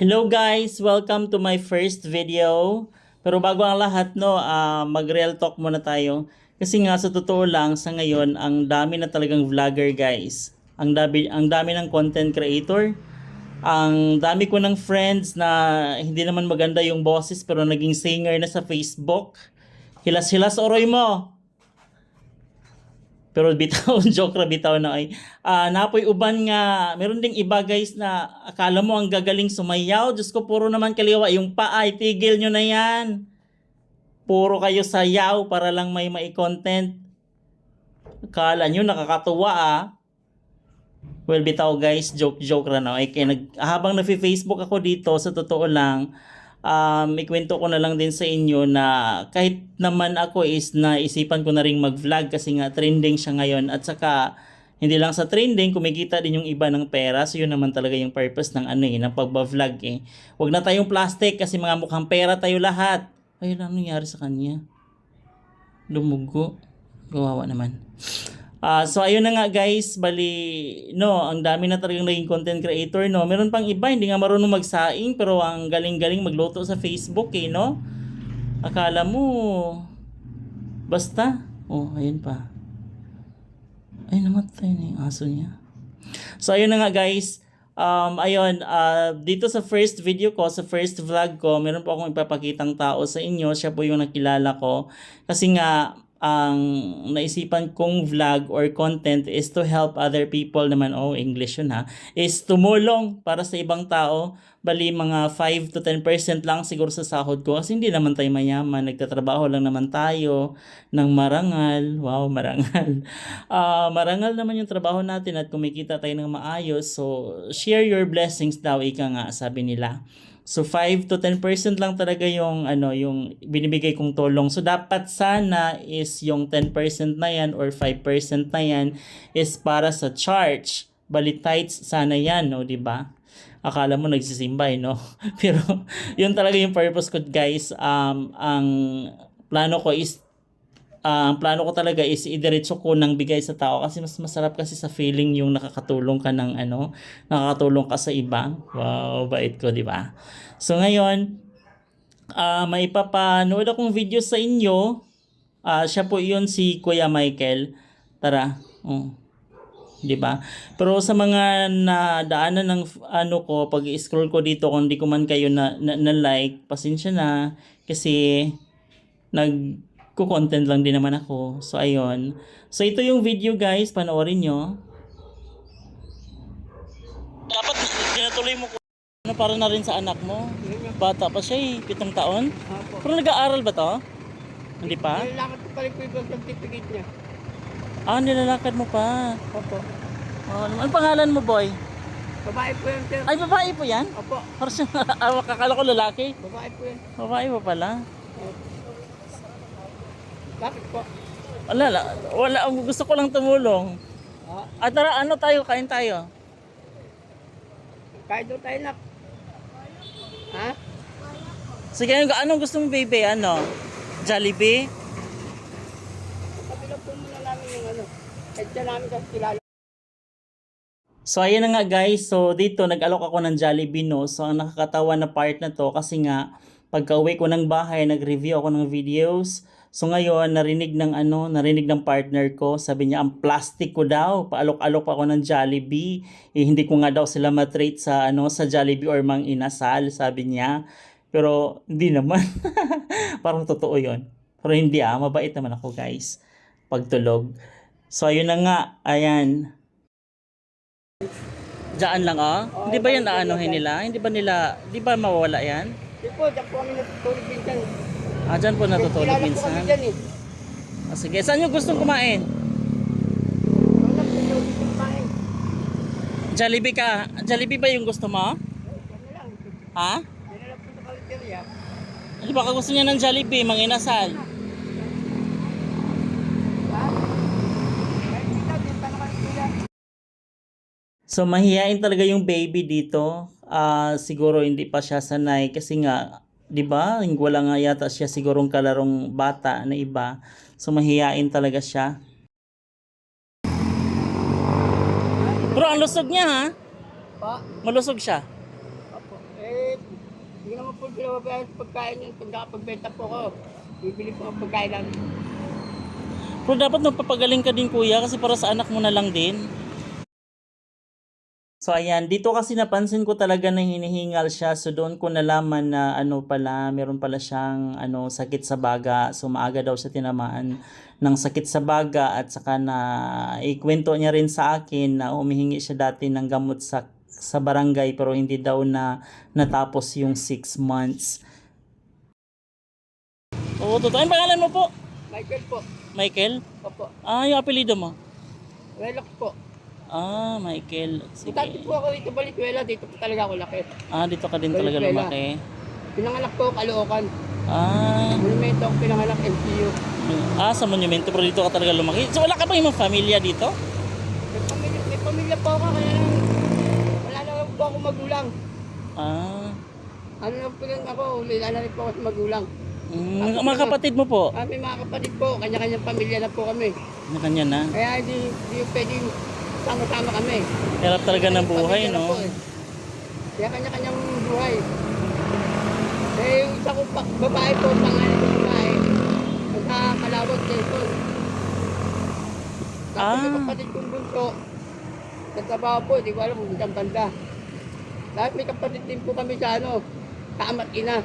Hello guys! Welcome to my first video. Pero bago ang lahat, no, mag-real talk muna tayo. Kasi nga sa totoo lang, sa ngayon, ang dami na talagang vlogger guys. Ang dami ng content creator. Ang dami ko ng friends na hindi naman maganda yung boses pero naging singer na sa Facebook. Hilas-hilas oroy mo! Pero bitaw, joke ra bitaw na ay. Napoy uban nga, meron ding iba guys na akala mo ang gagaling sumayaw. Diyos ko, puro naman kaliwa. Yung paay, tigil nyo na yan. Puro kayo sayaw para lang may content. Akala nyo nakakatuwa Well, bitaw guys, joke ra na. Ay, habang nafi-Facebook ako dito, sa totoo lang, ikwento ko na lang din sa inyo na kahit naman ako is naisipan ko na ring mag-vlog kasi nga trending siya ngayon at saka hindi lang sa trending, kumikita din yung iba ng pera. So yun naman talaga yung purpose ng ng pagba-vlog Huwag na tayong plastic kasi mga mukhang pera tayo lahat. Ayun, ano nangyari sa kanya? Lumugo. Gawawa naman. So ayun na nga guys, bali ang dami na talagang naging content creator no. Meron pang iba hindi nga marunong magsaing pero ang galing-galing magluto sa Facebook no. Akala mo basta. Oh, ayun pa. Ay, namatay na yung aso niya. So ayun na nga guys. Dito sa first video ko, sa first vlog ko, meron po akong ipapakitang tao sa inyo. Siya po yung nakilala ko. Kasi nga ang naisipan kong vlog or content is to help other people naman. Oh, English yun is tumulong para sa ibang tao. Bali mga 5 to 10% lang siguro sa sahod ko kasi hindi naman tayo mayaman. Nagtatrabaho lang naman tayo ng marangal. Wow, marangal. Marangal naman yung trabaho natin at kumikita tayo ng maayos. So, share your blessings daw, ika nga, sabi nila. So 5 to 10% lang talaga yung yung binibigay kong tulong. So dapat sana is yung 10% na yan or 5% na yan is para sa church. Bali tithes sana yan, no, di ba? Akala mo nagsisimba, no? Pero yun talaga yung purpose ko, guys. Ang plano ko is ang plano ko talaga is idiretso ko ng bigay sa tao kasi mas masarap kasi sa feeling yung nakakatulong ka ng nakakatulong ka sa iba. Wow, bait ko, di ba? So ngayon, may papanood akong video sa inyo. Siya po 'yun, si Kuya Michael. Tara. Di ba? Pero sa mga nadaanan ng ko, pag-scroll ko dito kung di ko man kayo na like, pasensya na kasi content lang din naman ako. So, ayun. So, ito yung video, guys. Panoorin nyo. Dapat tinatuloy mo para na rin sa anak mo. Bata pa siya 7 taon. Pero nag-aaral ba to? Hindi pa? Nilalakad ko pala yung certificate niya. Nilalakad mo pa. Opo. Ano pangalan mo, boy? Babae po yan, sir. Ay, babae po yan? Opo. Kakala ko lalaki. Babae po yan. Babae pa pala. Bakit po? Wala. Gusto ko lang tumulong. Tara, kain tayo. Kahit doon tayo na. Ha? Sige, anong gusto mo, baby? Jollibee? Kabilang po muna namin yung kahit siya namin kasi kilala. So, ayan na nga guys. So, dito, nag-alok ako ng Jollibee, no? So, ang nakakatawa na part na to kasi nga, pagka-uwi ko ng bahay, nag-review ako ng videos. So ngayon, narinig ng partner ko, sabi niya, ang plastic ko daw, paalok-alok pa ako ng Jollibee. Hindi ko nga daw sila matrate sa sa Jollibee or Mang Inasal, sabi niya. Pero hindi naman. Parang totoo 'yon. Pero hindi mabait naman ako, guys. Pagtulog. So ayun na nga, ayan. Diyan lang Hindi ba yan nila? Hindi ba mawawala yan? Hindi po, diyan po kami natutulog minsan. Dyan po natutulog Kilala minsan. po kami dyan Sige, saan yung gustong kumain? Wala po yung gusto kumain. Jollibee ba yung gusto mo? Yan na lang. Ha? Yan na lang po sa kaliterya. Ano baka gusto niya ng Jollibee, Mang Inasal? Ha? Kahit kita, din pa naman sila. So mahihain talaga yung baby dito. Siguro hindi pa siya sanay kasi nga 'di ba? Wala nga yata siya sigurong kalarong bata na iba. So mahihain talaga siya. Pero ang lusog niya Pa? Malusog siya. Opo. Hindi naman po pinababayaan sa pagkain yun. Pag nakapagbenta po ko, bibili po ang pagkain namin. Pero dapat magpapagaling ka din kuya kasi para sa anak mo na lang din. So ayan, dito kasi napansin ko talaga na hinihingal siya. So doon ko nalaman na ano pala, meron pala siyang sakit sa baga. So maaga daw siya tinamaan ng sakit sa baga at saka na ikwento niya rin sa akin na humihingi siya dati ng gamot sa barangay pero hindi daw na natapos yung 6 months. Oo, totoo. Ang pangalan mo po? Michael po. Michael? Opo. Ah, yung apelido mo? Relax po. Ah, Michael. Sige. Dati po ako dito Valenzuela, dito po talaga ako laki. Ah, dito ka din talaga Valenzuela. lumaki. Pinanganak ko Caloocan. Ah, Monumento ako pinanganak MCU. sa monumento pero dito ka talaga lumaki. So wala ka pa yung pamilya dito? May pamilya po ako, kaya lang wala na lang po ako magulang. Ah, Ano lang po lang ako, wala na rin po ako sa magulang. mga kapatid mo po? May mga kapatid po, kanya-kanyang pamilya na po kami. Kanya na. Kaya hindi pwedeng sama-sama kami. Hirap talaga ng buhay, Pamilya na no? po eh. Kaya kanya-kanyang buhay. Eh, yung isa ko babae po, pangalan ko babae. Nagkakalawag Jason. Tapos may kapatid kong bunso. Nagtrabaho po, di ko alam kung isang banda. Dahil may kapatid din po kami sa sa ama't ina.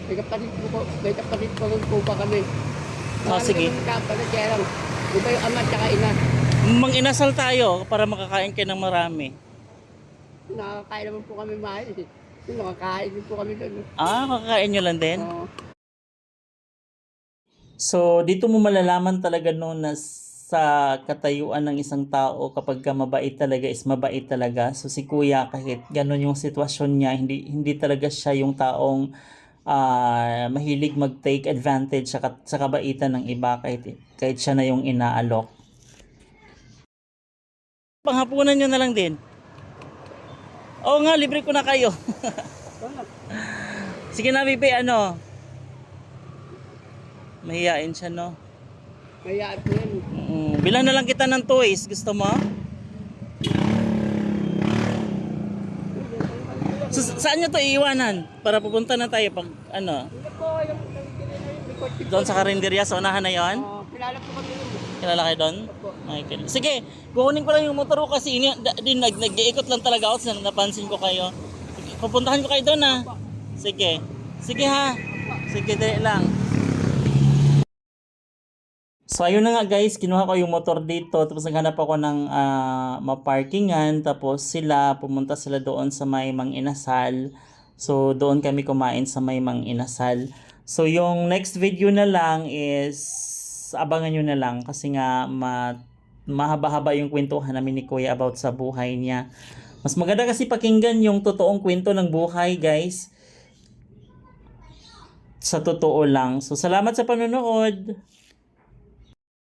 May kapatid po rin po pa kami. Sige. Kami kapatid, kaya lang. Iba yung ama at saka ina. Mang-inasal tayo para makakain kayo ng marami. Nakakain naman po kami maayos eh. Nakakain din po kami doon. Ah, makakain nyo lang din? Oo. So, dito mo malalaman talaga no na sa katayuan ng isang tao kapag ka mabait talaga is mabait talaga. So si Kuya kahit ganun yung sitwasyon niya, hindi talaga siya yung taong mahilig mag-take advantage sa kabaitan ng iba kahit siya na yung inaalok. Panghapunan nyo na lang din. Oo nga, libre ko na kayo. Sige na, Bibi, mahihain siya, no? Kaya po yun. Bilan na lang kita ng toys. Gusto mo? So, saan nyo to iiwanan? Para pupunta na tayo pag Hindi po, yung may kotse po. doon sa karinderya sa unahan na yon. Kilala po kami yun. Kilala kayo doon? Opo. Michael. Sige, kukunin ko lang yung motor ko kasi nag-iikot lang talaga ako. Napansin ko kayo. Sige, pupuntahan ko kayo doon ha. Sige. Sige ha. Sige, dali lang. So ayun na nga guys, kinuha ko yung motor dito tapos naghanap ako ng maparkingan tapos pumunta sila doon sa may Mang Inasal. So doon kami kumain sa may Mang Inasal. So yung next video na lang is abangan nyo na lang kasi nga mahaba-haba yung kwentuhan namin ni Kuya about sa buhay niya. Mas maganda kasi pakinggan yung totoong kwento ng buhay guys. Sa totoo lang. So salamat sa panonood.